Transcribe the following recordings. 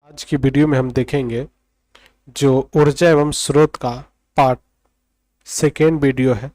आज की वीडियो में हम देखेंगे जो ऊर्जा एवं स्रोत का पार्ट सेकेंड वीडियो है।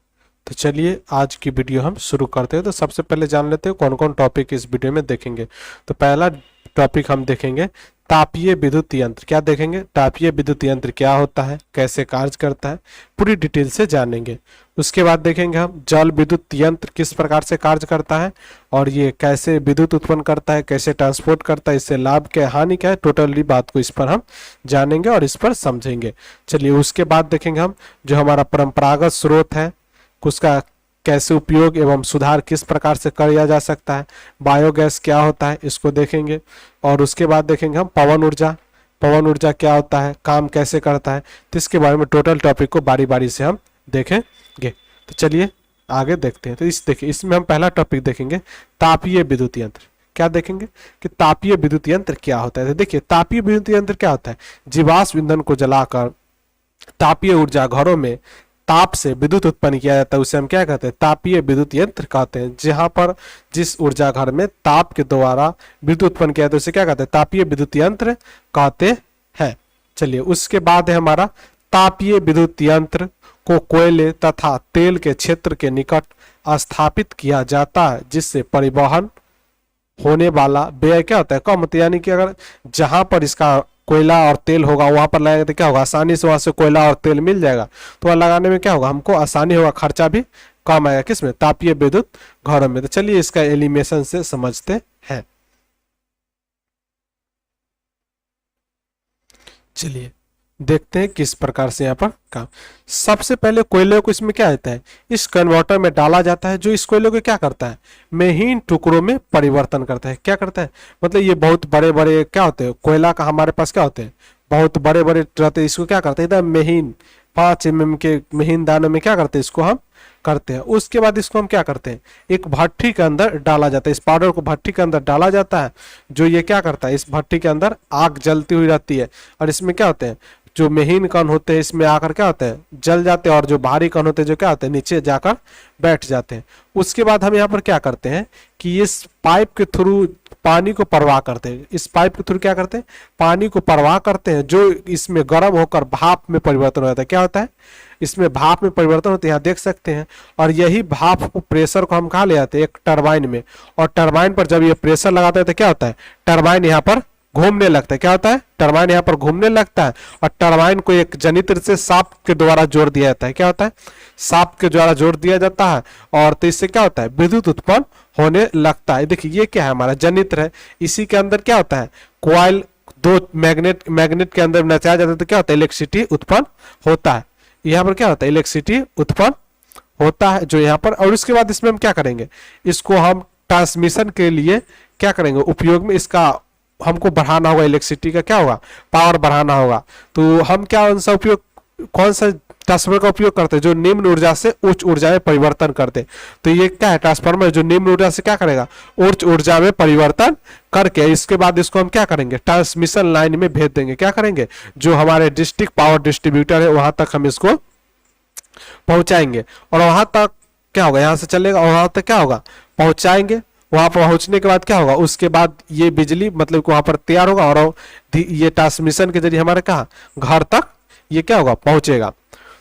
तो चलिए आज की वीडियो हम शुरू करते हैं। तो सबसे पहले जान लेते हैं कौन कौन टॉपिक इस वीडियो में देखेंगे। तो पहला टॉपिक हम देखेंगे तापीय विद्युत यंत्र। क्या देखेंगे? तापीय विद्युत यंत्र क्या होता है, कैसे कार्य करता है, पूरी डिटेल से जानेंगे। उसके बाद देखेंगे हम जल विद्युत यंत्र किस प्रकार से कार्य करता है और ये कैसे विद्युत उत्पन्न करता है, कैसे ट्रांसपोर्ट करता है, इससे लाभ क्या हानि क्या है, टोटली बात को इस पर हम जानेंगे और इस पर समझेंगे। चलिए उसके बाद देखेंगे हम जो हमारा परंपरागत स्रोत है उसका कैसे उपयोग एवं सुधार किस प्रकार से किया जा सकता है, बायोगैस क्या होता है इसको देखेंगे। और उसके बाद देखेंगे हम पवन ऊर्जा, पवन ऊर्जा क्या होता है, काम कैसे करता है, तो इसके बारे में टोटल टॉपिक को बारी बारी से हम देखेंगे। तो चलिए आगे देखते हैं। तो देखिए इसमें हम पहला टॉपिक देखेंगे तापीय विद्युत यंत्र। क्या देखेंगे कि तापीय विद्युत यंत्र क्या होता है। तो देखिए तापीय विद्युत यंत्र क्या होता है, जीवाश्म ईंधन को जलाकर तापीय ऊर्जा घरों में ताप से विद्युत उत्पन्न किया जाता है, उसे हम क्या कहते हैं, तापीय विद्युत यंत्र कहते हैं। जहां पर जिस ऊर्जा घर में ताप के द्वारा विद्युत उत्पन्न किया जाता है उसे क्या कहते हैं, तापीय विद्युत यंत्र कहते हैं। चलिए उसके बाद है हमारा तापीय विद्युत यंत्र को कोयले तथा तेल के क्षेत्र के निकट स्थापित किया जाता है, जिससे परिवहन होने वाला व्यय क्या होता है, कम होता है। यानी कि अगर जहां पर इसका कोयला और तेल होगा वहां पर लगाएंगे तो क्या होगा, आसानी से वहां से कोयला और तेल मिल जाएगा, तो वहां लगाने में क्या होगा, हमको आसानी होगा, खर्चा भी कम आएगा। किसमें, तापीय विद्युत घरों में। तो चलिए इसका एलिमेशन से समझते हैं। चलिए देखते हैं किस प्रकार से यहाँ पर काम। सबसे पहले कोयले को इसमें क्या होता है, इस कन्वर्टर में डाला जाता है, जो इस कोयले को क्या करता है, महीन टुकड़ों में परिवर्तन करता है। क्या करता है मतलब ये बहुत बड़े बड़े क्या होते हैं, कोयला का हमारे पास क्या होते हैं, बहुत बड़े बड़े रहते हैं। इसको क्या करते हैं, एकदम महीन 5 mm के महीन दानों में क्या करते हैं, इसको हम करते हैं। उसके बाद इसको हम क्या करते हैं, एक भट्टी के अंदर डाला जाता है। इस पाउडर को भट्टी के अंदर डाला जाता है, जो ये क्या करता है, इस भट्टी के अंदर आग जलती हुई रहती है और इसमें क्या होते हैं, जो महीन कण होते हैं इसमें आकर क्या होते हैं, जल जाते हैं, और जो भारी कण होते हैं जो क्या होते हैं, नीचे जाकर बैठ जाते हैं। उसके बाद हम यहाँ पर क्या करते हैं कि इस पाइप के थ्रू पानी को प्रवाह करते हैं। इस पाइप के थ्रू क्या करते हैं, पानी को प्रवाह करते हैं, जो इसमें गर्म होकर भाप में परिवर्तन हो जाता है। क्या होता है, इसमें भाप में परिवर्तन होते हैं, यहाँ देख सकते हैं। और यही भाप को प्रेशर को हम कहाँ ले जाते हैं, एक टरबाइन में। और टरबाइन पर जब ये प्रेशर लगाते हैं तो क्या होता है, टरबाइन यहाँ पर घूमने लगता है। क्या होता है, टरबाइन यहाँ पर घूमने लगता है और टरबाइन को एक जनित्र से शाफ्ट के द्वारा जोड़ दिया जाता है। क्या होता है, शाफ्ट के द्वारा जोड़ दिया जाता है और तो इससे क्या होता है, विद्युत उत्पन्न होने लगता है। देखिए ये क्या है, हमारा जनित्र है। इसी के अंदर क्या होता है, कॉइल दो मैग्नेट के अंदर नचाया जाता है, तो क्या होता है, इलेक्ट्रिसिटी उत्पन्न होता है। यहाँ पर क्या होता है, इलेक्ट्रिसिटी उत्पन्न होता है जो यहाँ पर। और उसके बाद इसमें हम क्या करेंगे, इसको हम ट्रांसमिशन के लिए क्या करेंगे, उपयोग में इसका हमको बढ़ाना होगा, इलेक्ट्रिसिटी का क्या होगा, पावर बढ़ाना होगा। तो हम क्या उनसा उपयोग, कौन सा ट्रांसफार्मर का उपयोग करते हैं, जो निम्न ऊर्जा से उच्च ऊर्जा में परिवर्तन करते हैं। तो ये क्या है, ट्रांसफार्मर जो निम्न ऊर्जा से क्या करेगा, उच्च ऊर्जा में परिवर्तन करके इसके बाद इसको हम क्या करेंगे, ट्रांसमिशन लाइन में भेज देंगे। क्या करेंगे, जो हमारे डिस्ट्रिक्ट पावर डिस्ट्रीब्यूटर है वहां तक हम इसको पहुंचाएंगे। और वहां तक क्या होगा, यहाँ से चलेगा और वहां तक क्या होगा, पहुंचाएंगे। वहां पर पहुंचने के बाद क्या होगा, उसके बाद ये बिजली मतलब वहां पर तैयार होगा और ये ट्रांसमिशन के जरिए हमारे कहा घर तक ये क्या होगा, पहुंचेगा।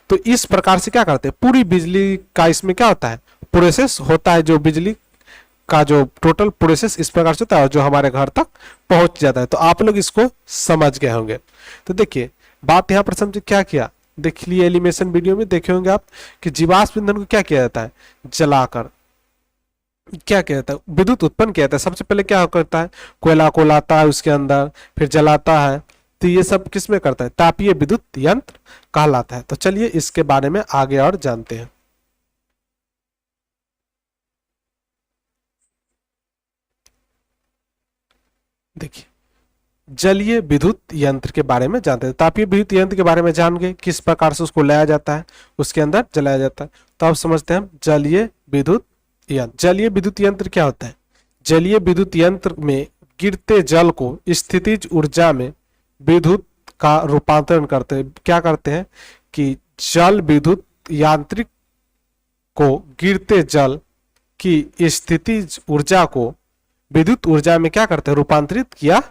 तो इस प्रकार से क्या करते हैं, पूरी बिजली का इसमें क्या होता है, प्रोसेस होता है। जो बिजली का जो टोटल प्रोसेस इस प्रकार से होता है जो हमारे घर तक पहुंच जाता है। तो आप लोग इसको समझ गए होंगे। तो देखिए बात यहाँ पर समझे क्या किया, देख लिए एलिमेशन वीडियो में देखे होंगे आप कि जीवाश्म ईंधन को क्या किया जाता है, जलाकर क्या कहता है, विद्युत उत्पन्न किया जाता है। सबसे पहले क्या करता है, कोयला को लाता है उसके अंदर, फिर जलाता है। तो ये सब किसमें करता है, तापीय विद्युत यंत्र कहलाता है। तो चलिए इसके बारे में आगे और जानते हैं। देखिए जलीय विद्युत यंत्र के बारे में जानते हैं। तापीय विद्युत यंत्र के बारे में जान गए, किस प्रकार से उसको लाया जाता है, उसके अंदर जलाया जाता है। तो अब समझते हैं हम जलीय विद्युत यंत्र। जलीय विद्युत यंत्र क्या होता है, जलीय विद्युत यंत्र में गिरते जल को स्थितिज ऊर्जा में विद्युत का रूपांतरण करते हैं। क्या करते हैं कि जल विद्युत यांत्रिक को गिरते जल की स्थितिज ऊर्जा को विद्युत ऊर्जा में क्या करते हैं, रूपांतरित किया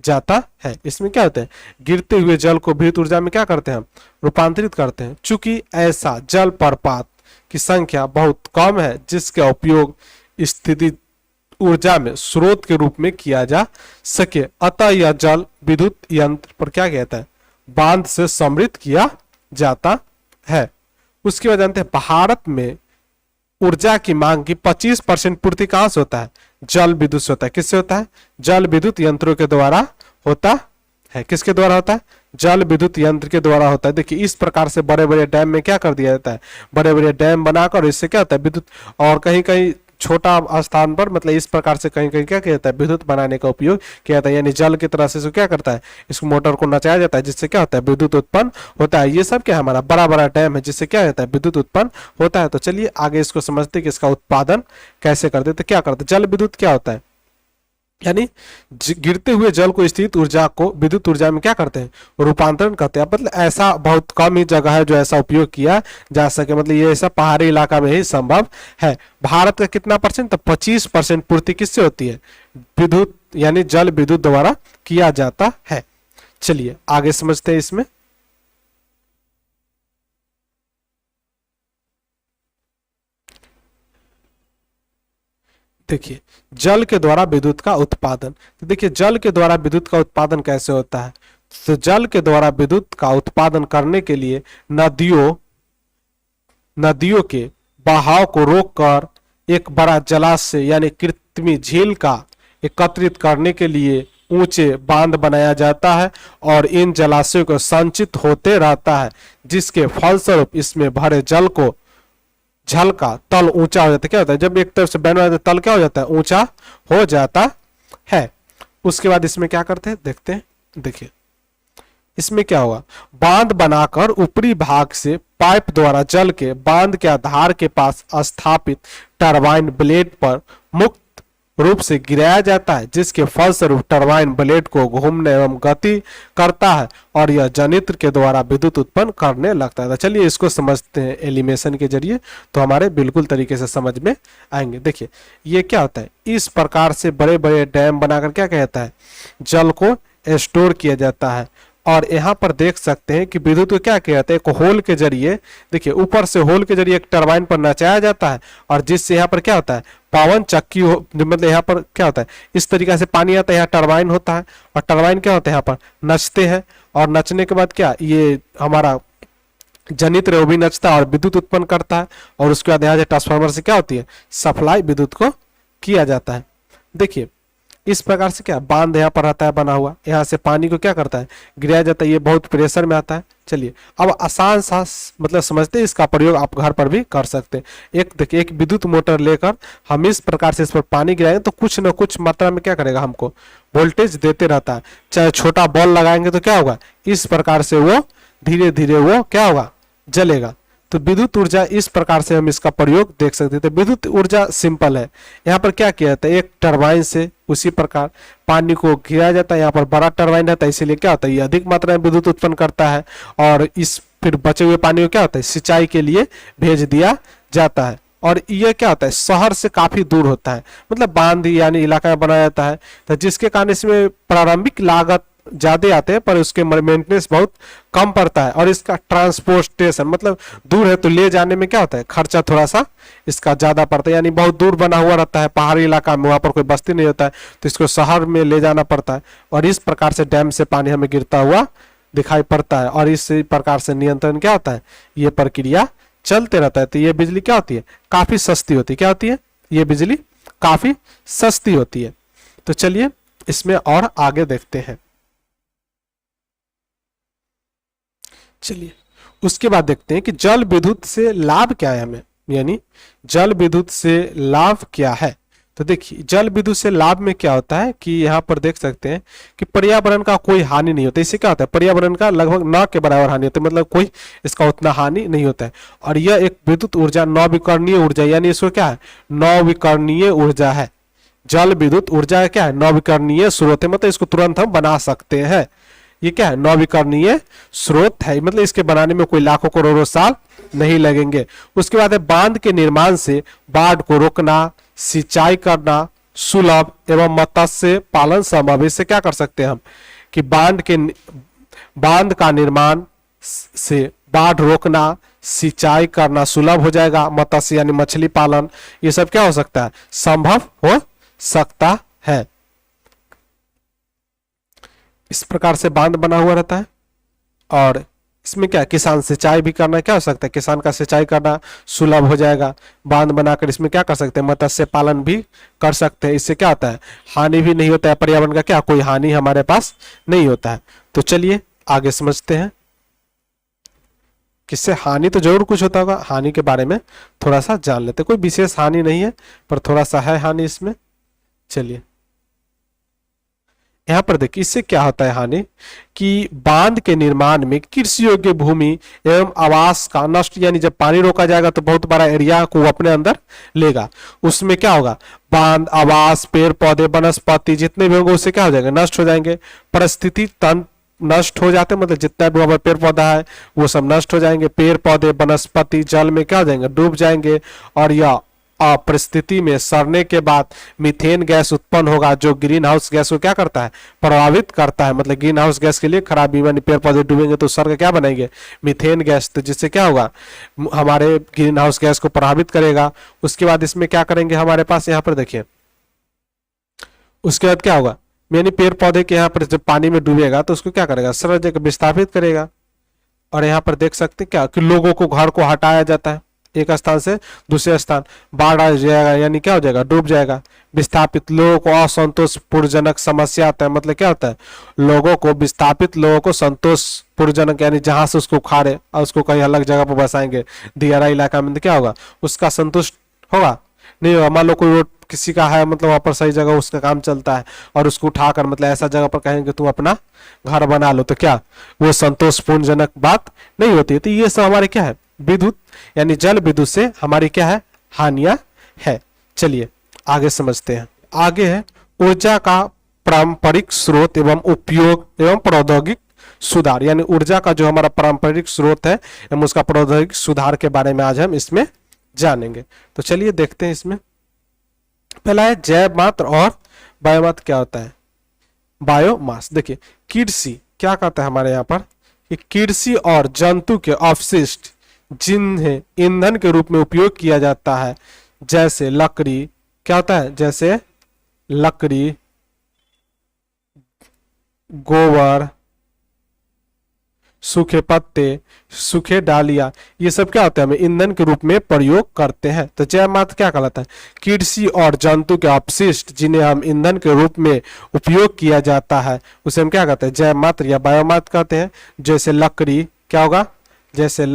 जाता है। इसमें क्या होता है, गिरते हुए जल को विद्युत ऊर्जा में क्या करते हैं, हम रूपांतरित करते हैं। चूंकि ऐसा जल प्रपात की संख्या बहुत कम है जिसका उपयोग स्थिति ऊर्जा में स्रोत के रूप में किया जा सके, अतः यह जल विद्युत यंत्र पर क्या कहता है, बांध से समृद्ध किया जाता है। उसके बाद जानते हैं भारत में ऊर्जा की मांग की 25% पूर्ति कहां से होता है, जल विद्युत से होता है। किससे होता है, जल विद्युत यंत्रों के द्वारा होता है। किसके द्वारा होता है, जल विद्युत यंत्र के द्वारा होता है। देखिए इस प्रकार से बड़े बड़े डैम में क्या कर दिया जाता है, बड़े बड़े डैम बनाकर इससे क्या होता है विद्युत, और कहीं कहीं छोटा स्थान पर मतलब इस प्रकार से कहीं कहीं क्या किया जाता है, विद्युत बनाने का उपयोग किया जाता है। यानी जल की तरह से इसको क्या करता है, इस मोटर को नचाया जाता है जिससे क्या होता है, विद्युत उत्पन्न होता है। ये सब क्या है, हमारा बड़ा बड़ा डैम है जिससे क्या होता है, विद्युत उत्पन्न होता है। तो चलिए आगे इसको समझते कि इसका उत्पादन कैसे करते। तो क्या करते, जल विद्युत क्या होता है, यानी गिरते हुए जल को स्थित ऊर्जा को विद्युत ऊर्जा में क्या करते हैं, रूपांतरण करते हैं। मतलब ऐसा बहुत कम ही जगह है जो ऐसा उपयोग किया जा सके, मतलब ये ऐसा पहाड़ी इलाका में ही संभव है। भारत का कितना परसेंट, तो 25% पूर्ति किससे होती है, विद्युत यानी जल विद्युत द्वारा किया जाता है। चलिए आगे समझते हैं इसमें। देखिए जल के द्वारा विद्युत का उत्पादन, तो देखिए जल के द्वारा विद्युत का उत्पादन कैसे होता है। तो जल के द्वारा विद्युत का उत्पादन करने के लिए नदियों के बहाव को रोककर एक बड़ा जलाशय यानी कृत्रिम झील का एकत्रित करने के लिए ऊंचे बांध बनाया जाता है और इन जलाशयों को संचित होते रहता है, जिसके फलस्वरूप इसमें भरे जल को जल का तल ऊंचा हो जाता है। क्या होता है, जब एक तरफ से बहने वाला तल क्या हो जाता है, ऊंचा हो जाता है। उसके बाद इसमें क्या करते हैं देखते हैं। देखिए इसमें क्या होगा, बांध बनाकर ऊपरी भाग से पाइप द्वारा जल के बांध के आधार के पास स्थापित टरबाइन ब्लेड पर मुक्त रूप से गिराया जाता है, जिसके फलस्वरूप टरबाइन ब्लेड को घूमने एवं गति करता है और यह जनित्र के द्वारा विद्युत उत्पन्न करने लगता है। चलिए इसको समझते हैं एलिमेशन के जरिए, तो हमारे बिल्कुल तरीके से समझ में आएंगे। देखिए ये क्या होता है, इस प्रकार से बड़े बड़े डैम बनाकर क्या कहता है, जल को स्टोर किया जाता है। और यहाँ पर देख सकते हैं कि विद्युत को क्या किया जाता है, एक होल के जरिए, देखिए ऊपर से होल के जरिए एक टरबाइन पर नचाया जाता है और जिससे यहाँ पर क्या होता है, पवन चक्की मतलब यहाँ पर क्या होता है, इस तरीके से पानी आता है, यहाँ टरबाइन होता है और टरबाइन क्या होता है, यहाँ पर नचते हैं और नचने के बाद क्या, ये हमारा जनित्र वो भी नचता है और विद्युत उत्पन्न करता है। और उसके बाद यहाँ से ट्रांसफार्मर से क्या होती है, सप्लाई विद्युत को किया जाता है। देखिए इस प्रकार से क्या बांध यहाँ पर रहता है बना हुआ, यहाँ से पानी को क्या करता है, गिराया जाता है, ये बहुत प्रेशर में आता है। चलिए अब आसान सा मतलब समझते हैं, इसका प्रयोग आप घर पर भी कर सकते हैं। एक देखिए एक विद्युत मोटर लेकर हम इस प्रकार से इस पर पानी गिराएंगे तो कुछ न कुछ मात्रा में क्या करेगा, हमको वोल्टेज देते रहता है। चाहे छोटा बॉल लगाएंगे तो क्या होगा, इस प्रकार से वो धीरे धीरे वो क्या होगा, जलेगा। तो विद्युत ऊर्जा इस प्रकार से हम इसका प्रयोग देख सकते हैं। तो विद्युत ऊर्जा सिंपल है, यहाँ पर क्या किया जाता है, एक टरबाइन से उसी प्रकार पानी को गिराया जाता है। यहाँ पर बड़ा टरबाइन रहता है, इसीलिए क्या होता है, ये अधिक मात्रा में विद्युत उत्पन्न करता है और इस फिर बचे हुए पानी को क्या होता है, सिंचाई के लिए भेज दिया जाता है। और ये क्या होता है, शहर से काफी दूर होता है, मतलब बांध यानी इलाका में बनाया जाता है, तो जिसके कारण इसमें प्रारंभिक लागत ज्यादा आते हैं पर उसके मेंटेनेंस बहुत कम पड़ता है। और इसका ट्रांसपोर्टेशन मतलब दूर है तो ले जाने में क्या होता है, खर्चा थोड़ा सा इसका ज्यादा पड़ता है, यानी बहुत दूर बना हुआ रहता है पहाड़ी इलाका में, वहां पर कोई बस्ती नहीं होता है तो इसको शहर में ले जाना पड़ता है। और इस प्रकार से डैम से पानी हमें गिरता हुआ दिखाई पड़ता है और इस प्रकार से नियंत्रण क्या होता है, ये प्रक्रिया चलते रहता है। तो ये बिजली क्या होती है, काफी सस्ती होती है। क्या होती है, ये बिजली काफी सस्ती होती है। तो चलिए इसमें और आगे देखते हैं। चलिए उसके बाद देखते हैं कि जल विद्युत से लाभ क्या है हमें, यानी जल विद्युत से लाभ क्या है। तो देखिए जल विद्युत से लाभ में क्या होता है कि यहाँ पर देख सकते हैं कि पर्यावरण का कोई हानि नहीं होता। इससे क्या होता है, पर्यावरण का लगभग न के बराबर हानि होता है, मतलब कोई इसका उतना हानि नहीं होता है। और यह एक विद्युत ऊर्जा नवीकरणीय ऊर्जा, यानी इसको क्या है, नवीकरणीय ऊर्जा है। जल विद्युत ऊर्जा क्या है, नवीकरणीय स्रोत है, मतलब इसको तुरंत हम बना सकते हैं। ये क्या है, नवीकरणीय स्रोत है, मतलब इसके बनाने में कोई लाखों करोड़ों साल नहीं लगेंगे। उसके बाद है बांध के निर्माण से बाढ़ को रोकना, सिंचाई करना सुलभ एवं मत्स्य पालन संभव। इससे क्या कर सकते हैं हम कि बांध का निर्माण से बाढ़ रोकना, सिंचाई करना सुलभ हो जाएगा, मत्स्य यानी मछली पालन, ये सब क्या हो सकता है, संभव हो सकता है। इस प्रकार से बांध बना हुआ रहता है और इसमें क्या किसान सिंचाई भी करना, क्या हो सकता है, किसान का सिंचाई करना सुलभ हो जाएगा। बांध बनाकर इसमें क्या कर सकते हैं, मत्स्य पालन भी कर सकते हैं। इससे क्या होता है, हानि भी नहीं होता है, पर्यावरण का क्या कोई हानि हमारे पास नहीं होता है। तो चलिए आगे समझते हैं। किससे हानि तो जरूर कुछ होता होगा, हानि के बारे में थोड़ा सा जान लेते। कोई विशेष हानि नहीं है पर थोड़ा सा है हानि इसमें। चलिए यहां पर देखिए इससे क्या होता है हानि कि बांध के निर्माण में कृषि योग्य भूमि एवं आवास का नष्ट, यानी जब पानी रोका जाएगा तो बहुत बड़ा एरिया को अपने अंदर लेगा, उसमें क्या होगा, बांध, आवास, पेड़ पौधे, वनस्पति जितने भी होंगे उससे क्या हो जाएंगे, नष्ट हो जाएंगे। परिस्थिति तंत्र नष्ट हो जाते, मतलब जितना भी हमारा पेड़ पौधा है वो सब नष्ट हो जाएंगे। पेड़ पौधे वनस्पति जल में क्या हो जाएंगे, डूब जाएंगे। और यह परिस्थिति में सड़ने के बाद मीथेन गैस उत्पन्न होगा जो ग्रीन हाउस गैस को क्या करता है, प्रभावित करता है। मतलब ग्रीन हाउस गैस के लिए खराबी, यानी पेड़ पौधे डूबेंगे तो सड़ के क्या बनाएंगे, मीथेन गैस, तो जिससे क्या होगा, हमारे ग्रीन हाउस गैस को प्रभावित करेगा। उसके बाद इसमें क्या करेंगे, हमारे पास यहाँ पर देखिए उसके बाद क्या होगा, यानी पेड़ पौधे के यहाँ पर जब पानी में डूबेगा तो उसको क्या करेगा, सरल जगह विस्थापित करेगा। और यहाँ पर देख सकते हैं क्या कि लोगों को घर को हटाया जाता है एक स्थान से दूसरे स्थान, बाढ़ आ जाएगा यानी क्या हो जाएगा, डूब जाएगा। विस्थापित लोगों को असंतोषपूर्वजनक समस्या आता है, मतलब क्या होता है, लोगों को, विस्थापित लोगों को संतोषपूर्वजनक यानी जहां से उसको उखाड़े और उसको कहीं अलग जगह पर बसाएंगे दियारा इलाका में, तो क्या होगा, उसका संतुष्ट होगा नहीं होगा। मान लो कोई रोड किसी का है, मतलब वहां पर सही जगह उसका काम चलता है और उसको उठाकर मतलब ऐसा जगह पर कहेंगे तुम अपना घर बना लो, तो क्या वो संतोषपूर्वजनक बात नहीं होती है। तो ये सब हमारे क्या है, विद्युत यानी जल विद्युत से हमारी क्या है, हानियां है। चलिए आगे समझते हैं। आगे है ऊर्जा का पारंपरिक स्रोत एवं उपयोग एवं प्रौद्योगिक सुधार, यानी ऊर्जा का जो हमारा पारंपरिक स्रोत है एवं उसका प्रौद्योगिक सुधार के बारे में आज हम इसमें जानेंगे। तो चलिए देखते हैं इसमें। पहला है जैव मात्र और बायोमास। क्या होता है बायोमास, देखिए कृषि क्या कहता है हमारे यहाँ पर कि कृषि और जंतु के अवशिष्ट जिन्हें ईंधन के रूप में उपयोग किया जाता है, जैसे लकड़ी, क्या होता है, जैसे लकड़ी, गोबर, सूखे पत्ते, सूखे डालियां, ये सब क्या होते हैं, हमें ईंधन के रूप में प्रयोग करते हैं। तो जैव मात्र क्या कहलाता है, कृषि और जंतु के अपशिष्ट जिन्हें हम ईंधन के रूप में उपयोग किया जाता है उसे हम क्या कहते हैं, जैव मात्र या बायोमास कहते हैं। जैसे लकड़ी, क्या होगा, जैसे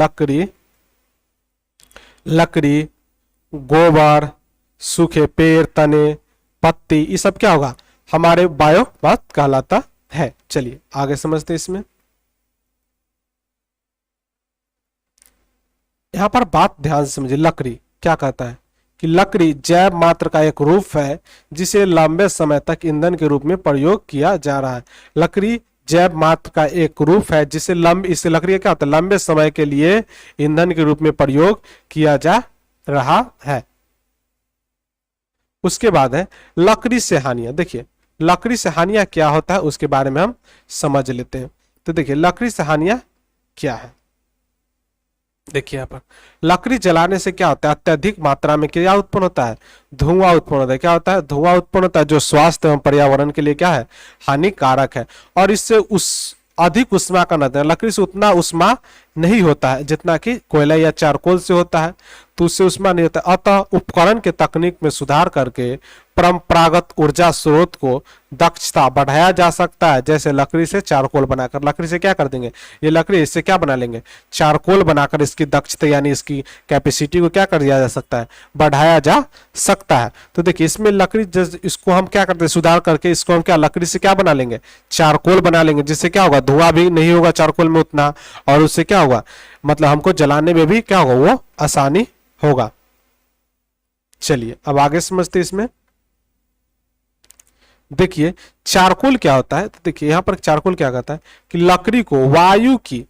लकड़ी, गोबर, सूखे पेड़, तने, पत्ती, ये सब क्या होगा, हमारे बायोमास कहलाता है। चलिए आगे समझते हैं इसमें। यहां पर बात ध्यान से समझिए, लकड़ी क्या कहता है कि लकड़ी जैव मात्र का एक रूप है जिसे लंबे समय तक ईंधन के रूप में प्रयोग किया जा रहा है। लकड़ी जैव मात्र का एक रूप है जिसे इससे लकड़ी का क्या होता है, लंबे समय के लिए ईंधन के रूप में प्रयोग किया जा रहा है। उसके बाद है लकड़ी से हानियां। देखिए लकड़ी से हानियां क्या होता है उसके बारे में हम समझ लेते हैं। तो देखिए लकड़ी से हानियां क्या है, देखिए यहाँ पर लकड़ी जलाने से क्या होता है, अत्यधिक मात्रा में क्या उत्पन्न होता है, धुआं उत्पन्न होता है। क्या होता है, धुआं उत्पन्न होता है जो स्वास्थ्य एवं पर्यावरण के लिए क्या है, हानिकारक है। और इससे उस अधिक उष्मा का नतीजा, लकड़ी से उतना उष्मा नहीं होता है जितना कि कोयला या चारकोल से होता है, तो उससे उष्मा नहीं होता। अतः उपकरण के तकनीक में सुधार करके परंपरागत ऊर्जा स्रोत को दक्षता बढ़ाया जा सकता है। जैसे लकड़ी से चारकोल बनाकर, लकड़ी से क्या कर देंगे, ये लकड़ी इससे क्या बना लेंगे, चारकोल बनाकर इसकी दक्षता यानी इसकी कैपेसिटी को क्या कर दिया जा सकता है, बढ़ाया जा सकता है। तो देखिए इसमें लकड़ी, इसको हम क्या करते हैं, सुधार करके इसको हम क्या लकड़ी से क्या बना लेंगे, चारकोल बना लेंगे, जिससे क्या होगा, धुआं भी नहीं होगा चारकोल में उतना, और उससे क्या होगा, मतलब हमको जलाने में भी क्या होगा, वो आसानी होगा। चलिए अब आगे समझते हैं इसमें। देखिए चारकोल क्या होता है, तो देखिए यहां पर चारकोल क्या कहता है कि लकड़ी को वायु की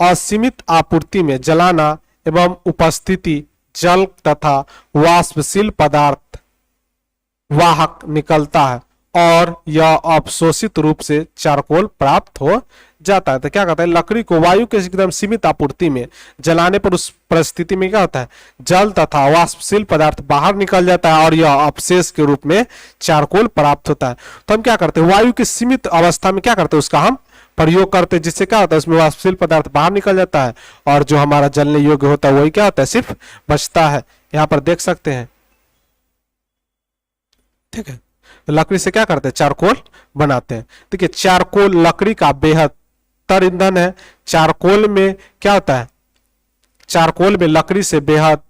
असीमित आपूर्ति में जलाना एवं उपस्थिति जल तथा वाष्पशील पदार्थ वाहक निकलता है और यह अवशोषित रूप से चारकोल प्राप्त हो जाता है। तो क्या कहता है, लकड़ी को वायु के एकदम सीमित आपूर्ति में जलाने पर उस परिस्थिति में क्या होता है, जल तथा वाष्पशील पदार्थ बाहर निकल जाता है और यह अवशेष के रूप में चारकोल प्राप्त होता है। तो हम क्या करते हैं, वायु की सीमित अवस्था में क्या करते हैं, उसका हम प्रयोग करते हैं, जिससे क्या होता है, उसमें वाष्पशील पदार्थ बाहर निकल जाता है और जो हमारा जलने योग्य होता है वही क्या होता है, सिर्फ बचता है। यहाँ पर देख सकते हैं, ठीक है। तो लकड़ी से क्या करते हैं, चारकोल बनाते हैं। देखिए चारकोल लकड़ी का बेहतर ईंधन है। चारकोल में क्या होता है, चारकोल में लकड़ी से बेहतर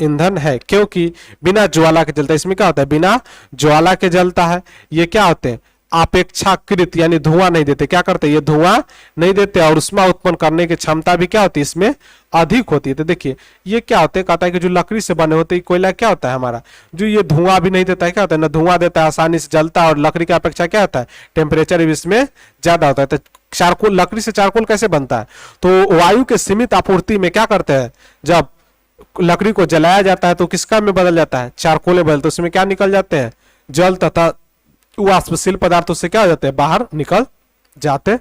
ईंधन है, क्योंकि बिना ज्वाला के जलता है। इसमें क्या होता है, बिना ज्वाला के जलता है। ये क्या होते हैं, अपेक्षाकृत यानी धुआं नहीं देते। क्या करते हैं, ये धुआं नहीं देते और उष्मा उत्पन्न करने की क्षमता भी क्या होती है, इसमें अधिक होती है। तो देखिए ये क्या होते हैं, कहता है कि जो लकड़ी से बने होते हैं कोयला क्या होता है हमारा, जो ये धुआं भी नहीं देता है, क्या होता है ना, धुआं देता है, आसानी से जलता है और लकड़ी की अपेक्षा क्या होता है, टेम्परेचर भी इसमें ज्यादा होता है। तो चारकोल, लकड़ी से चारकोल कैसे बनता है, तो वायु के सीमित आपूर्ति में क्या करते हैं, जब लकड़ी को जलाया जाता है तो किसका में बदल जाता है, चारकोल में बदलते, उसमें क्या निकल जाते हैं, जल तथा वाष्पशील पदार्थों से क्या हो जाते हैं, बाहर निकल जाते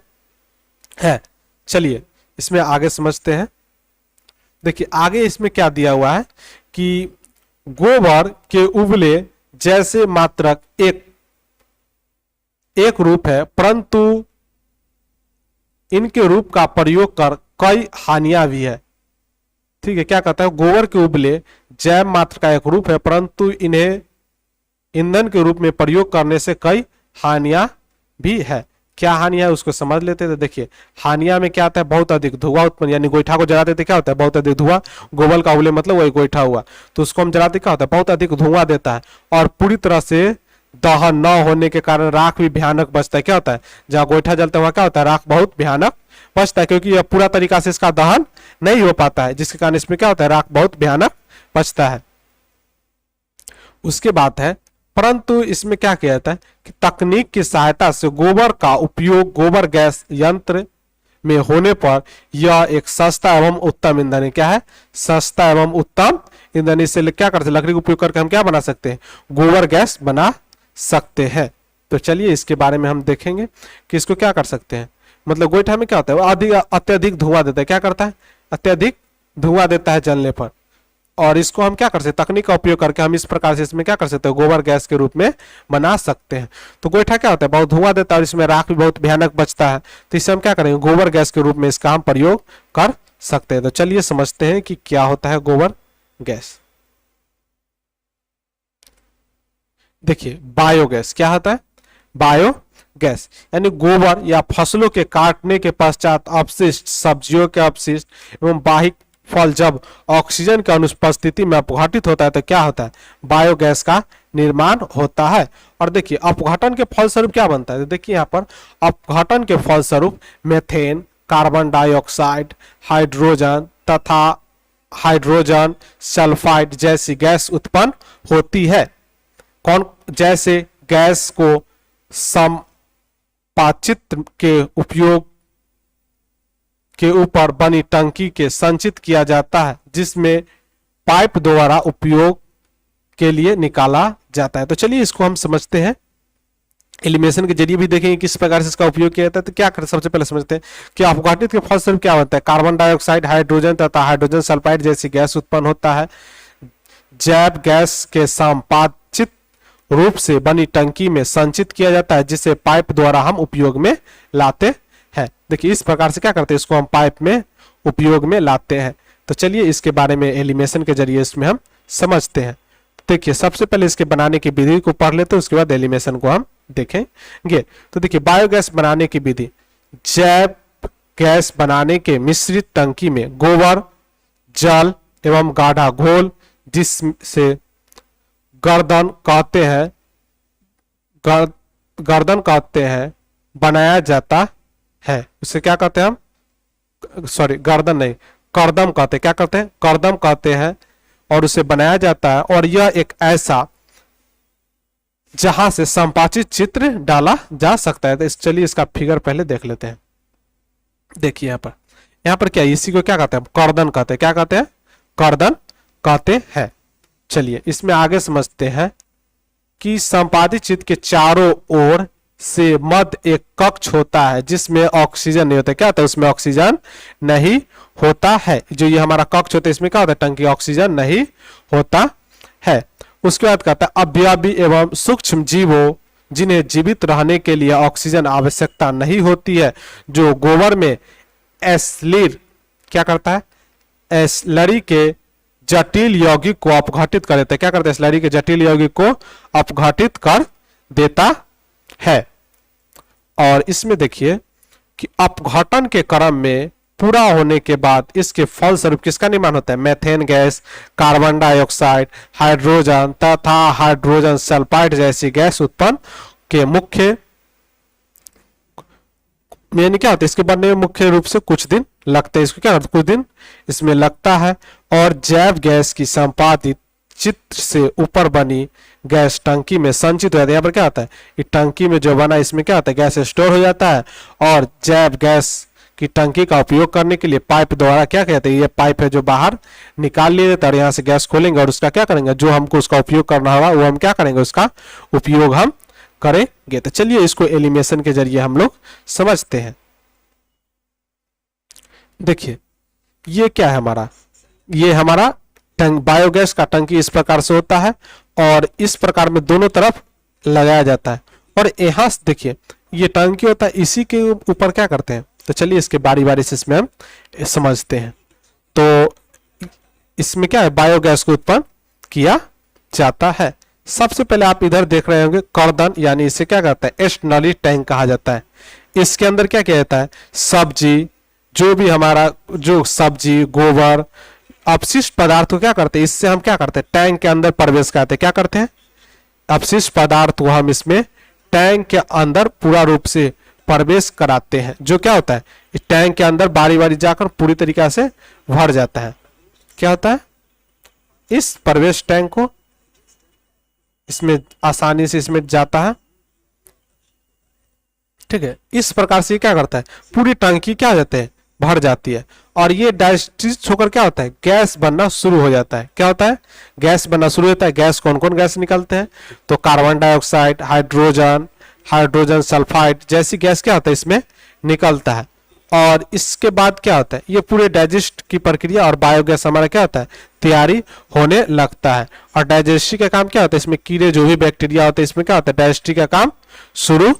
हैं। चलिए इसमें आगे समझते हैं। देखिए आगे इसमें क्या दिया हुआ है कि गोबर के उबले जैसे मात्रक एक रूप है, परंतु इनके रूप का प्रयोग कर कई हानियां भी है। ठीक है, क्या कहता है, गोबर के उबले जैव मात्र का एक रूप है, परंतु इन्हें ईंधन के रूप में प्रयोग करने से कई हानियां भी है। क्या हानियां है उसको समझ लेते हैं। तो देखिए हानियां में क्या आता है, बहुत अधिक धुआं उत्पन्न, यानी गोईठा को जलाते थे क्या होता है, बहुत अधिक धुआं। गोबर का उबले मतलब वही गोईठा हुआ, तो उसको हम जलाते क्या होता है, बहुत अधिक धुआं देता है और पूरी तरह से दहन न होने के कारण राख भी भयानक बचता है। क्या होता है, जहां गोईठा जलता हुआ क्या होता है, राख बहुत भयानक बचता है, क्योंकि यह पूरा तरीका से इसका दहन नहीं हो पाता है, जिसके कारण इसमें क्या होता है, राख बहुत भयानक बचता है। उसके बाद है, परंतु इसमें क्या किया जाता है कि तकनीक की सहायता से गोबर का उपयोग गोबर गैस यंत्र में होने पर यह एक सस्ता एवं उत्तम ईंधन है। क्या है, सस्ता एवं उत्तम ईंधन। इससे क्या करते हैं, लकड़ी का उपयोग करके हम क्या बना सकते हैं, गोबर गैस बना सकते हैं। तो चलिए इसके बारे में हम देखेंगे कि इसको क्या कर सकते हैं। मतलब गोईठा में क्या होता है, वो अत्यधिक धुआं देता है। क्या करता है, अत्यधिक धुआं देता है जलने पर, और इसको हम क्या कर सकते हैं, तकनीक का उपयोग करके हम इस प्रकार से इसमें क्या कर सकते हैं, गोबर गैस के रूप में बना सकते हैं। तो गोईठा क्या होता है, बहुत धुआं देता है और इसमें राख भी बहुत भयानक बचता है, तो इससे हम क्या करेंगे, गोबर गैस के रूप में इसका हम प्रयोग कर सकते हैं। तो चलिए समझते हैं कि क्या होता है गोबर गैस। देखिए बायोगैस क्या होता है, बायोगैस यानी गोबर या फसलों के काटने के पश्चात अपशिष्ट, सब्जियों के अपशिष्ट एवं बाहिक फल जब ऑक्सीजन की अनुपस्थिति में अपघटित होता है तो क्या होता है, बायोगैस का निर्माण होता है। और देखिए अपघटन के फलस्वरूप क्या बनता है, तो देखिए यहाँ पर अपघटन के फलस्वरूप मेथेन, कार्बन डाइऑक्साइड, हाइड्रोजन तथा हाइड्रोजन सल्फाइड जैसी गैस उत्पन्न होती है। कौन, जैसे गैस को संपाचित के उपयोग के ऊपर बनी टंकी के संचित किया जाता है, जिसमें पाइप द्वारा उपयोग के लिए निकाला जाता है। तो चलिए इसको हम समझते हैं, एलिमिनेशन के जरिए भी देखेंगे किस प्रकार से इसका उपयोग किया जाता है। तो क्या करें, सबसे पहले समझते हैं कि अपघटित के फलस्वरूप क्या बनता है, कार्बन डाइऑक्साइड, हाइड्रोजन तथा हाइड्रोजन सल्फाइड जैसी गैस उत्पन्न होता है। जैव गैस के संपाचित रूप से बनी टंकी में संचित किया जाता है, जिसे पाइप द्वारा हम उपयोग में लाते हैं। देखिए इस प्रकार से क्या करते हैं, इसको हम पाइप में उपयोग में लाते हैं। तो चलिए इसके बारे में एलिमिनेशन के जरिए इसमें हम समझते हैं। देखिए सबसे पहले इसके बनाने की विधि को पढ़ लेते हैं, उसके बाद एलिमिनेशन को हम देखेंगे। तो देखिए बायोगैस बनाने की विधि, जैव गैस बनाने के मिश्रित टंकी में गोबर, जल एवं गाढ़ा घोल, जिससे गर्दन कहते हैं बनाया जाता है। उसे क्या कहते हैं हम, सॉरी गर्दन नहीं, कर्दम कहते हैं। क्या कहते हैं, कर्दम कहते हैं, और उसे बनाया जाता है। और यह एक ऐसा जहां से संपाचित चित्र डाला जा सकता है। तो चलिए इसका फिगर पहले देख लेते हैं। देखिए यहाँ पर क्या, इसी को क्या कहते हैं, कर्दन कहते हैं। क्या कहते हैं, कर्दन कहते हैं। चलिए इसमें आगे समझते हैं कि संपादित चित्र के चारों ओर से मध्य एक कक्ष होता है जिसमें ऑक्सीजन नहीं होता। क्या होता है उसमें ऑक्सीजन नहीं होता है। जो ये हमारा कक्ष होता है इसमें क्या होता है टंकी ऑक्सीजन नहीं होता है। उसके बाद कहता है अवयवी एवं सूक्ष्म जीवों जिन्हें जीवित रहने के लिए ऑक्सीजन आवश्यकता नहीं होती है, जो गोबर में एस्लीर क्या करता है एस्लरी के जटिल यौगिक को अपघटित कर देता है। क्या करता है स्लरी के जटिल यौगिक को अपघटित कर देता है। और इसमें देखिए कि अपघटन के क्रम में पूरा होने के बाद इसके फलस्वरूप किसका निर्माण होता है methane gas, carbon dioxide, hydrogen तथा हाइड्रोजन सल्फाइड जैसी गैस उत्पन्न के मुख्य यानी क्या होता है इसके बनने में मुख्य रूप से कुछ दिन लगते हैं। इसको क्या कुछ दिन इसमें लगता है। और जैव गैस की संपादित चित्र से ऊपर बनी गैस टंकी में संचित हो जाता है। यहाँ पर क्या होता है ये टंकी में जो बना इसमें क्या होता है गैस स्टोर हो जाता है। और जैव गैस की टंकी का उपयोग करने के लिए पाइप द्वारा क्या कहते हैं ये पाइप है जो बाहर निकाल लिए जाता है। यहाँ से गैस खोलेंगे और उसका क्या करेंगे जो हमको उसका उपयोग करना होगा वो हम क्या करेंगे उसका उपयोग हम करेंगे। तो चलिए इसको एलिमिनेशन के जरिए हम लोग समझते हैं। देखिए ये क्या है हमारा ये हमारा बायोगैस का टंकी इस प्रकार से होता है और इस प्रकार में दोनों तरफ लगाया जाता है। और यहां से देखिए ये टंकी होता है इसी के ऊपर क्या करते हैं। तो चलिए इसके बारी बारी से इसमें हम समझते हैं। तो इसमें क्या है बायोगैस को उत्पन्न किया जाता है। सबसे पहले आप इधर देख रहे होंगे कर्दन यानी इसे क्या कहता है एक्सटर्नली टैंक कहा जाता है। इसके अंदर क्या किया जाता है सब्जी जो भी हमारा जो सब्जी गोबर अपशिष्ट पदार्थ को क्या करते हैं इससे हम क्या करते हैं टैंक के अंदर प्रवेश करते हैं। क्या करते हैं अपशिष्ट पदार्थ को हम इसमें टैंक के अंदर पूरा रूप से प्रवेश कराते हैं। जो क्या होता है इस टैंक के अंदर बारी बारी जाकर पूरी तरीके से भर जाता है। क्या होता है इस प्रवेश टैंक को इसमें आसानी से इसमें जाता है। ठीक है इस प्रकार से क्या करता है पूरी टंकी क्या हो जाते हैं भर जाती है। और ये डाइजेस्ट होकर क्या होता है गैस बनना शुरू हो जाता है। क्या होता है गैस बनना शुरू होता है। गैस कौन कौन गैस निकलते हैं तो carbon dioxide hydrogen hydrogen sulphide जैसी गैस क्या होता है इसमें निकलता है। और इसके बाद क्या होता है ये पूरे डाइजेस्ट की प्रक्रिया और बायोगैस हमारा क्या होता है तैयारी होने लगता है। और डाइजेस्टी का काम क्या होता है इसमें कीड़े जो भी बैक्टीरिया होते हैं इसमें क्या होता है डाइजेस्टी का काम शुरू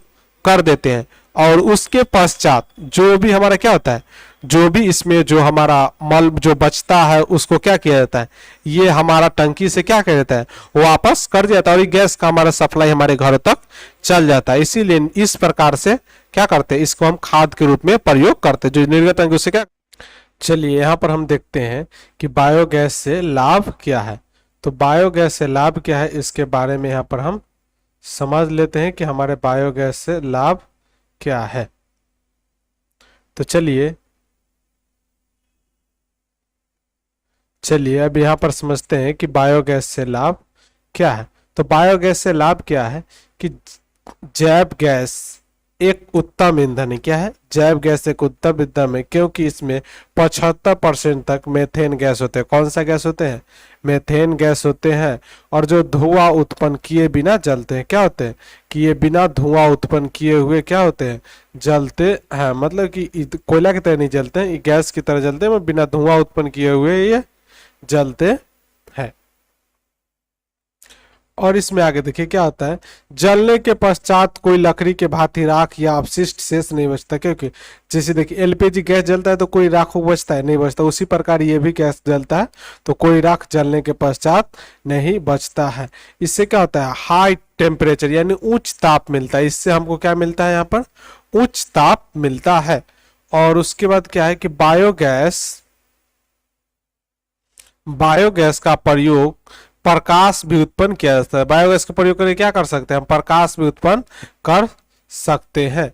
कर देते हैं। और उसके पश्चात जो भी हमारा क्या होता है जो भी इसमें जो हमारा मल जो बचता है उसको क्या किया जाता है ये हमारा टंकी से क्या किया जाता है वापस कर दिया जाता है। और ये गैस का हमारा सप्लाई हमारे घरों तक चल जाता है। इसीलिए इस प्रकार से क्या करते हैं इसको हम खाद के रूप में प्रयोग करते हैं जो निर्गत है उससे क्या। चलिए यहाँ पर हम देखते हैं कि बायोगैस से लाभ क्या है। तो बायोगैस से लाभ क्या है इसके बारे में यहाँ पर हम समझ लेते हैं कि हमारे बायोगैस से लाभ क्या है। तो चलिए अब यहाँ पर समझते हैं कि बायोगैस से लाभ क्या है। तो बायोगैस से लाभ क्या है कि जैव गैस एक उत्तम ईंधन है। क्या है जैव गैस एक उत्तम ईंधन है क्योंकि इसमें 75% तक मेथेन गैस होते हैं। कौन सा गैस होते हैं मेथेन गैस होते हैं। और जो धुआं उत्पन्न किए बिना जलते हैं। क्या होते हैं कि ये बिना धुआं उत्पन्न किए हुए क्या होते हैं जलते हैं। मतलब कि कोयला की तरह नहीं जलते हैं ये गैस की तरह जलते हैं बिना धुआं उत्पन्न किए हुए ये जलते हैं। और इसमें आगे देखिए क्या होता है जलने के पश्चात कोई लकड़ी के भांति राख या अपशिष्ट शेष नहीं बचता। क्योंकि जैसे देखिए एलपीजी गैस जलता है तो कोई राख बचता है नहीं बचता। उसी प्रकार ये भी गैस जलता है तो कोई राख जलने के पश्चात नहीं बचता है। इससे क्या होता है हाई टेम्परेचर यानी उच्च ताप मिलता है। इससे हमको क्या मिलता है यहाँ पर उच्च ताप मिलता है। और उसके बाद क्या है कि बायोगैस का प्रयोग प्रकाश भी उत्पन्न किया जाता है। बायोगैस का प्रयोग करके क्या कर सकते हैं हम प्रकाश भी उत्पन्न कर सकते हैं।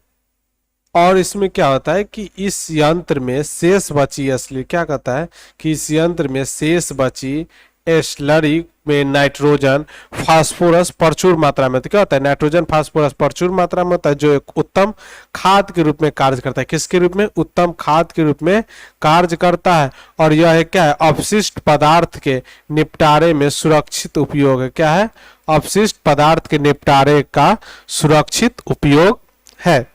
और इसमें क्या होता है कि इस यंत्र में शेष बची असली क्या कहता है कि इस यंत्र में शेष बची स्लरी में नाइट्रोजन फास्फोरस प्रचुर मात्रा में, तो क्या होता है नाइट्रोजन फास्फोरस प्रचुर मात्रा में होता है, जो एक उत्तम खाद के रूप में कार्य करता है। किसके रूप में? उत्तम खाद के रूप में कार्य करता है। और यह एक क्या है? अपशिष्ट पदार्थ के निपटारे में सुरक्षित उपयोग है। क्या है? अपशिष्ट पदार्थ के निपटारे का सुरक्षित उपयोग है।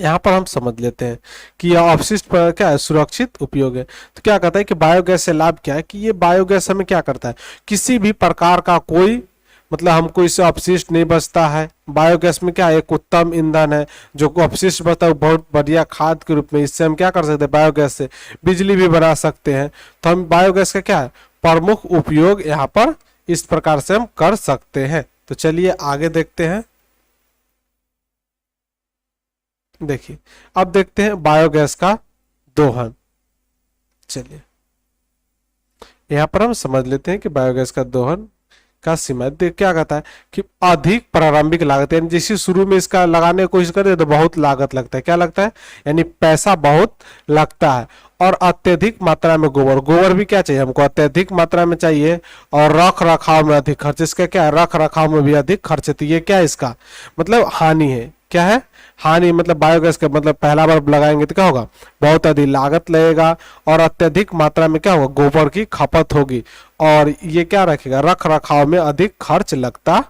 यहाँ पर हम समझ लेते हैं कि यह अपशिष्ट पर क्या है? सुरक्षित उपयोग है। तो क्या कहता है कि बायोगैस से लाभ क्या है कि ये बायोगैस हमें क्या करता है, किसी भी प्रकार का कोई मतलब हमको इससे अपशिष्ट नहीं बचता है। बायोगैस में क्या है? एक उत्तम ईंधन है, जो अपशिष्ट बचता है बहुत बढ़िया खाद के रूप में, इससे हम क्या कर सकते हैं? बायोगैस से बिजली भी बना सकते हैं। तो हम बायोगैस का क्या है? प्रमुख उपयोग यहाँ पर इस प्रकार से हम कर सकते हैं। तो चलिए आगे देखते हैं। देखिए अब देखते हैं बायोगैस का दोहन। चलिए यहां पर हम समझ लेते हैं कि बायोगैस का दोहन का सीमा देख क्या कहता है कि अधिक प्रारंभिक लागत, यानी जैसे शुरू में इसका लगाने की कोशिश करें तो बहुत लागत लगता है। क्या लगता है? यानी पैसा बहुत लगता है। और अत्यधिक मात्रा में गोबर भी क्या चाहिए हमको? अत्यधिक मात्रा में चाहिए। और रख रखाव में अधिक खर्च, इसका क्या है? रख रखाव में भी अधिक खर्च है। तो ये क्या है? इसका मतलब हानि है। क्या है? हानि। मतलब बायोगैस का मतलब पहला बार लगाएंगे तो क्या होगा? बहुत अधिक लागत लगेगा और अत्यधिक मात्रा में क्या होगा? गोबर की खपत होगी। और ये क्या रखेगा? रख रखाव में अधिक खर्च लगता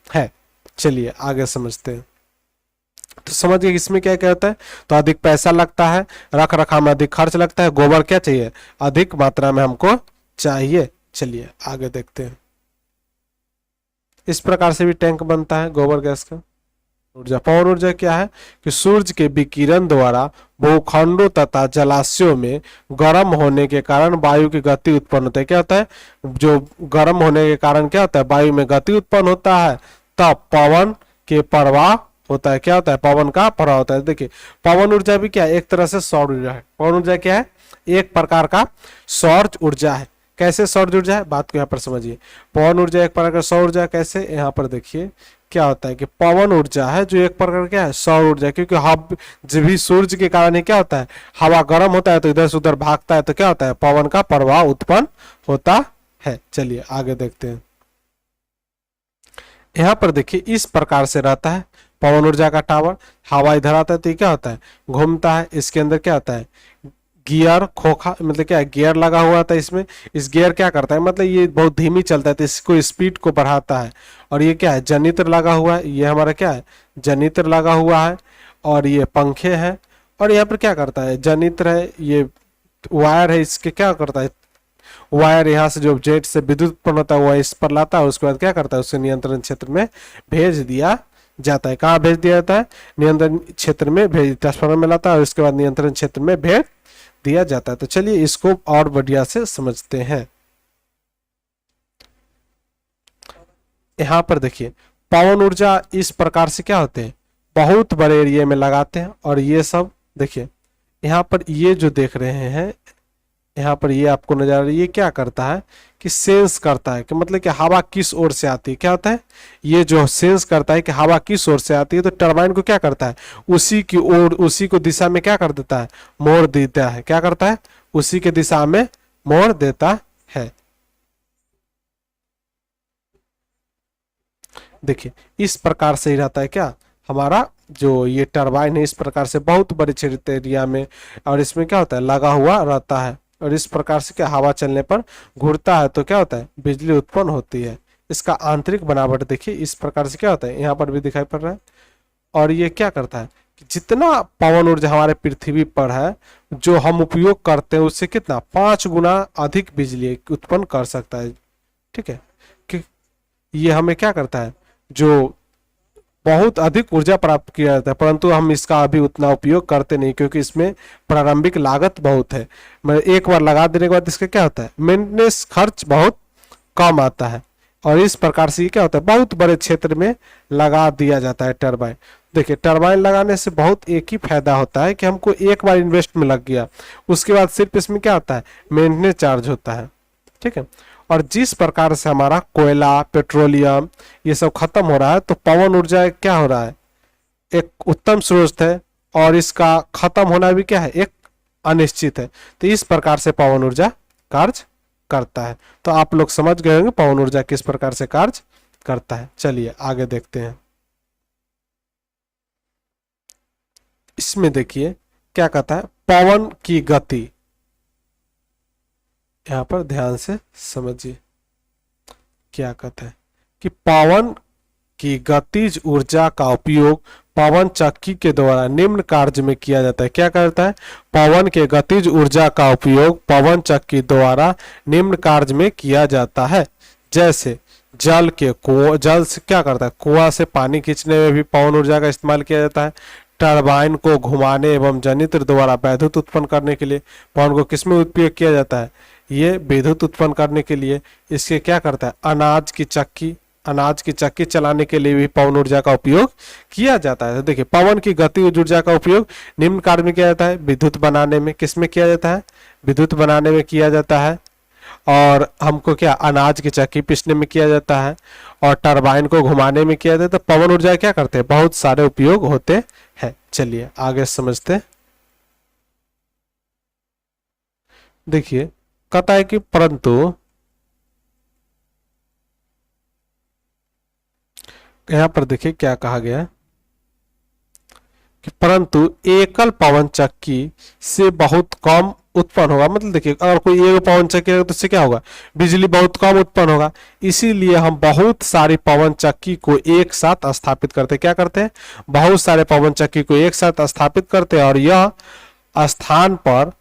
है। चलिए आगे समझते हैं। तो समझ गए इसमें क्या क्या होता है? तो अधिक पैसा लगता है, रख रखाव में अधिक खर्च लगता है, गोबर क्या चाहिए? अधिक मात्रा में हमको चाहिए। चलिए आगे देखते हैं। इस प्रकार से भी टैंक बनता है गोबर गैस का। ऊर्जा, पवन ऊर्जा क्या है कि सूर्य के विकिरण द्वारा भूखंडों तथा जलाशयों में गर्म होने के कारण वायु की गति उत्पन्न होता है। क्या होता है? जो गर्म होने के कारण क्या होता है? वायु में गति उत्पन्न होता है, तब पवन के प्रवाह होता है। क्या होता है? पवन का प्रवाह होता है। देखिए पवन ऊर्जा भी क्या है? एक तरह से सौर ऊर्जा है। पवन ऊर्जा क्या है? एक प्रकार का सौर ऊर्जा है। कैसे सौर ऊर्जा है? बात को यहाँ पर समझिए। पवन ऊर्जा एक प्रकार का सौर ऊर्जा, कैसे? यहाँ पर देखिए क्या होता है कि पवन ऊर्जा है जो एक प्रकार क्या है? सौर ऊर्जा। क्योंकि हवा जब भी सूर्य के कारण ही क्या होता है? हवा गर्म होता है तो इधर से उधर भागता है, तो क्या होता है? पवन का प्रवाह उत्पन्न होता है। चलिए आगे देखते हैं। यहाँ पर देखिए इस प्रकार से रहता है पवन ऊर्जा का टावर। हवा इधर आता है तो ये क्या होता है? घूमता है। इसके अंदर क्या होता है? गियर खोखा, मतलब क्या है? गियर लगा हुआ था इसमें। इस गियर क्या करता है? मतलब ये बहुत धीमी चलता है तो इसको स्पीड को बढ़ाता है। और ये क्या है? जनित्र लगा हुआ है। ये हमारा क्या है? जनित्र लगा हुआ है। और ये पंखे हैं। और यहाँ पर क्या करता है? जनित्र है, ये वायर है, इसके क्या करता है? वायर यहाँ से जो जेट से विद्युत उत्पन्न होता है वो इस पर लाता है, उसके बाद क्या करता है? उससे नियंत्रण क्षेत्र में भेज दिया जाता है। कहाँ भेज दिया जाता है? नियंत्रण क्षेत्र में भेज, ट्रांसफार्मर में लाता है और उसके बाद नियंत्रण क्षेत्र में भेज दिया जाता है। तो चलिए इसको और बढ़िया से समझते हैं। यहां पर देखिए पवन ऊर्जा इस प्रकार से क्या होते हैं? बहुत बड़े एरिया में लगाते हैं। और ये सब देखिए यहाँ पर ये जो देख रहे हैं, यहाँ पर ये आपको नजर आ रहा है, ये क्या करता है कि सेंस करता है कि मतलब कि हवा किस ओर से आती है। क्या होता है? ये जो सेंस करता है कि हवा किस ओर से आती है, तो टरबाइन को क्या करता है? उसी की ओर, उसी को दिशा में क्या कर देता है? मोड़ देता है। क्या करता है? उसी के दिशा में मोड़ देता है। देखिए इस प्रकार से ही रहता है क्या हमारा जो ये टरबाइन है, इस प्रकार से बहुत बड़े क्षेत्र एरिया में, और इसमें क्या होता है? लगा हुआ रहता है। और इस प्रकार से क्या हवा चलने पर घूरता है तो क्या होता है? बिजली उत्पन्न होती है। इसका आंतरिक बनावट देखिए इस प्रकार से क्या होता है? यहाँ पर भी दिखाई पड़ रहा है। और ये क्या करता है कि जितना पवन ऊर्जा हमारे पृथ्वी पर है जो हम उपयोग करते हैं उससे कितना 5 गुना अधिक बिजली उत्पन्न कर सकता है। ठीक है कि ये हमें क्या करता है? जो बहुत अधिक ऊर्जा प्राप्त किया जाता है, परंतु हम इसका अभी उतना उपयोग करते नहीं क्योंकि इसमें प्रारंभिक लागत बहुत है। मैं एक बार लगा देने के बाद इसका क्या होता है? मेंटेनेंस खर्च बहुत कम आता है। और इस प्रकार से क्या होता है? बहुत बड़े क्षेत्र में लगा दिया जाता है टरबाइन। देखिए टरबाइन लगाने से बहुत एक ही फायदा होता है कि हमको एक बार इन्वेस्ट में लग गया, उसके बाद सिर्फ इसमें क्या होता है? मेंटेनेंस चार्ज होता है। ठीक है। और जिस प्रकार से हमारा कोयला, पेट्रोलियम ये सब खत्म हो रहा है, तो पवन ऊर्जा क्या हो रहा है? एक उत्तम स्रोत है और इसका खत्म होना भी क्या है? एक अनिश्चित है। तो इस प्रकार से पवन ऊर्जा कार्य करता है। तो आप लोग समझ गए होंगे पवन ऊर्जा किस प्रकार से कार्य करता है। चलिए आगे देखते हैं। इसमें देखिए क्या कहता है, पवन की गति, यहां पर ध्यान से समझिए क्या कहता है कि पवन की गतिज ऊर्जा का उपयोग पवन चक्की के द्वारा निम्न कार्य में किया जाता है। क्या करता है, पवन के गतिज ऊर्जा का उपयोग पवन चक्की द्वारा निम्न कार्य में किया जाता है। जैसे जल से क्या करता है, कुआं से पानी खींचने में भी पवन ऊर्जा का इस्तेमाल किया जाता है। टरबाइन को घुमाने एवं जनित्र द्वारा विद्युत उत्पन्न करने के लिए पवन को किसमें उपयोग किया जाता है, ये विद्युत उत्पन्न करने के लिए। इसके क्या करता है, अनाज की चक्की चलाने के लिए भी पवन ऊर्जा का उपयोग किया जाता है। तो देखिए पवन की गतिज ऊर्जा का उपयोग निम्न कार्य में किया जाता है, विद्युत बनाने में, किसमें किया जाता है, विद्युत बनाने में किया जाता है। और हमको क्या, अनाज की चक्की पीसने में किया जाता है और टरबाइन को घुमाने में किया जाता है। तो पवन ऊर्जा क्या करते हैं, बहुत सारे उपयोग होते हैं। चलिए आगे समझते हैं। देखिए कहता है कि परंतु यहां पर देखिए क्या कहा गया कि परंतु एकल पवन चक्की से बहुत कम उत्पन्न होगा। मतलब देखिए अगर कोई एक पवन चक्की है तो उससे क्या होगा, बिजली बहुत कम उत्पन्न होगा। इसीलिए हम बहुत सारी पवन चक्की को एक साथ स्थापित करते हैं। क्या करते हैं, बहुत सारे पवन चक्की को एक साथ स्थापित करते हैं और यह स्थान पर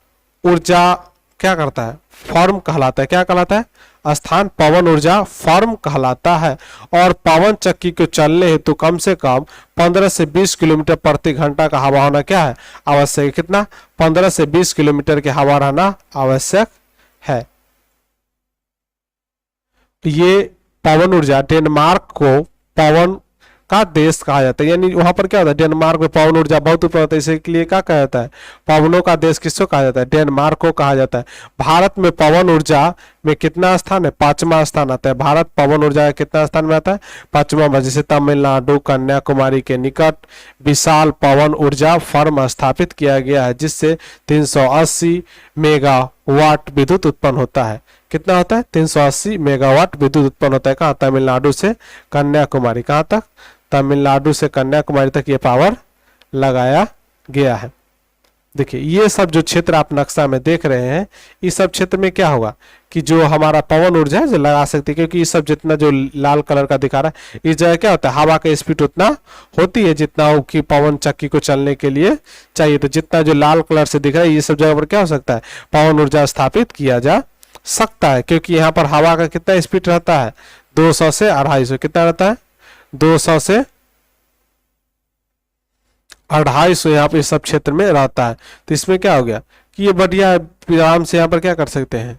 ऊर्जा क्या करता है, फॉर्म कहलाता है। क्या कहलाता है, स्थान पवन ऊर्जा फॉर्म कहलाता है। और पवन चक्की को चलने हेतु कम से कम 15 से 20 किलोमीटर प्रति घंटा का हवा होना क्या है, आवश्यक है। कितना, 15 से 20 किलोमीटर के हवा रहना आवश्यक है। ये पवन ऊर्जा, डेनमार्क को पवन का देश कहा जाता है। यानी वहां पर क्या होता है, डेनमार्क में पवन ऊर्जा बहुत उत्पन्न होता है, इसलिए क्या कहा जाता है, पवनों का देश किसको कहा जाता है, डेनमार्क को कहा जाता है। भारत में पवन ऊर्जा में कितना स्थान है, 5वां स्थान आता है। भारत पवन ऊर्जा का कितना स्थान में आता है, 5वां। जैसे तमिलनाडु कन्याकुमारी के निकट विशाल पवन ऊर्जा फर्म स्थापित किया गया है, जिससे 380 मेगावाट विद्युत उत्पन्न होता है। कितना होता है, 380 मेगावाट विद्युत उत्पन्न होता है। कहाँ, तमिलनाडु से कन्याकुमारी। कहाँ तक, तमिलनाडु से कन्याकुमारी तक ये पावर लगाया गया है। देखिए ये सब जो क्षेत्र आप नक्शा में देख रहे हैं, इस सब क्षेत्र में क्या होगा कि जो हमारा पवन ऊर्जा है जो लगा सकती है, क्योंकि ये सब जितना जो लाल कलर का दिखा रहा है, इस जगह क्या होता है, हवा का स्पीड उतना होती है जितना हो कि पवन चक्की को चलने के लिए चाहिए। तो जितना जो लाल कलर से दिख रहा है, ये सब जगह पर क्या हो सकता है, पवन ऊर्जा स्थापित किया जा सकता है। क्योंकि यहाँ पर हवा का कितना स्पीड रहता है, 200 से 250। कितना रहता है, 200 से 250 यहाँ पे सब क्षेत्र में रहता है। तो इसमें क्या हो गया कि ये बढ़िया आराम से यहाँ पर क्या कर सकते हैं,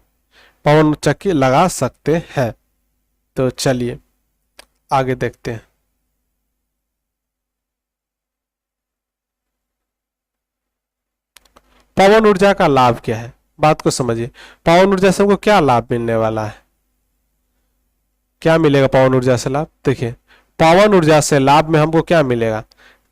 पवन चक्की लगा सकते हैं। तो चलिए आगे देखते हैं। पवन ऊर्जा का लाभ क्या है, बात को समझिए। पवन ऊर्जा से हमको क्या लाभ मिलने वाला है, क्या मिलेगा पवन ऊर्जा से लाभ। देखिए पवन ऊर्जा से लाभ में हमको क्या मिलेगा,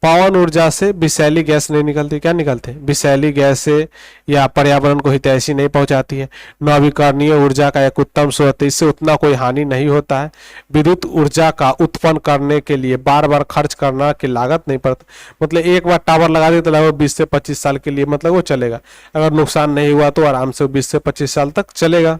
पवन ऊर्जा से विषैली गैस नहीं निकलती। क्या निकलते हैं, विषैली गैस से या पर्यावरण को हितैषी नहीं पहुंचाती है। नवीकरणीय ऊर्जा का एक उत्तम स्रोत है, इससे उतना कोई हानि नहीं होता है। विद्युत ऊर्जा का उत्पन्न करने के लिए बार बार खर्च करना की लागत नहीं पड़ती। मतलब एक बार टावर लगा दिया तो लगभग 20 से 25 साल के लिए मतलब वो चलेगा। अगर नुकसान नहीं हुआ तो आराम से 20 से 25 साल तक चलेगा।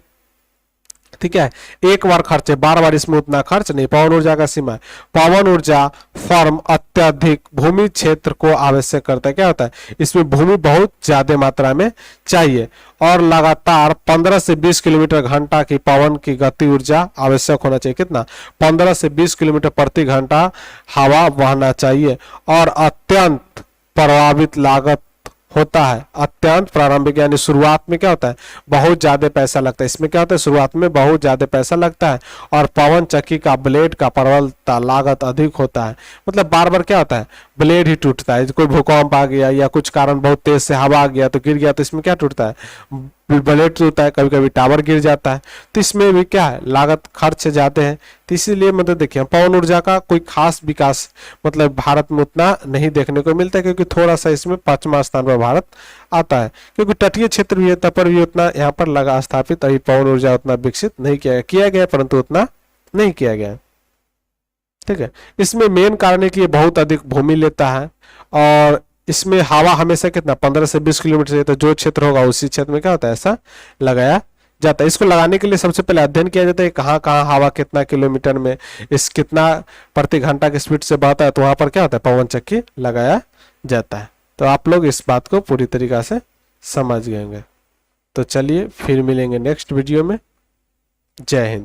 ठीक है, एक बार खर्च है, बार बार इसमें उतना खर्च नहीं। पवन ऊर्जा का सीमा है, पवन ऊर्जा फर्म अत्यधिक भूमि क्षेत्र को आवश्यक करता है। क्या होता है, इसमें भूमि बहुत ज्यादा मात्रा में चाहिए और लगातार 15 से 20 किलोमीटर घंटा की पवन की गति ऊर्जा आवश्यक होना चाहिए। कितना, 15 से 20 किलोमीटर प्रति घंटा हवा बहना चाहिए और अत्यंत प्रभावित लागत होता है। अत्यंत प्रारंभिक यानी शुरुआत में क्या होता है, बहुत ज्यादा पैसा लगता है। इसमें क्या होता है, शुरुआत में बहुत ज्यादा पैसा लगता है और पवन चक्की का ब्लेड का प्रबलता लागत अधिक होता है। मतलब बार बार क्या होता है, ब्लेड ही टूटता है। कोई भूकंप आ गया या कुछ कारण बहुत तेज से हवा आ गया तो गिर गया तो इसमें क्या टूटता है, ब्लेड होता है, कभी कभी टावर गिर जाता है, तो इसमें भी क्या है, लागत खर्च ज्यादा है। तो इसीलिए मतलब देखिए पवन ऊर्जा का कोई खास विकास मतलब भारत में उतना नहीं देखने को मिलता है, क्योंकि थोड़ा सा इसमें 5वां स्थान पर भारत आता है, क्योंकि तटीय क्षेत्र भी है, तब पर भी उतना यहाँ पर लगा स्थापित अभी पवन ऊर्जा उतना विकसित नहीं किया गया, परंतु उतना नहीं किया गया। ठीक है, इसमें मेन कारण है कि ये बहुत अधिक भूमि लेता है, और इसमें हवा हमेशा कितना 15 से 20 किलोमीटर से, तो जो क्षेत्र होगा उसी क्षेत्र में क्या होता है ऐसा लगाया जाता है। इसको लगाने के लिए सबसे पहले अध्ययन किया जाता है कहाँ कहाँ हवा कितना किलोमीटर में, इस कितना प्रति घंटा की स्पीड से बहता है, तो वहां पर क्या होता है पवन चक्की लगाया जाता है। तो आप लोग इस बात को पूरी तरीका से समझ गए होंगे। तो चलिए फिर मिलेंगे नेक्स्ट वीडियो में। जय हिंद।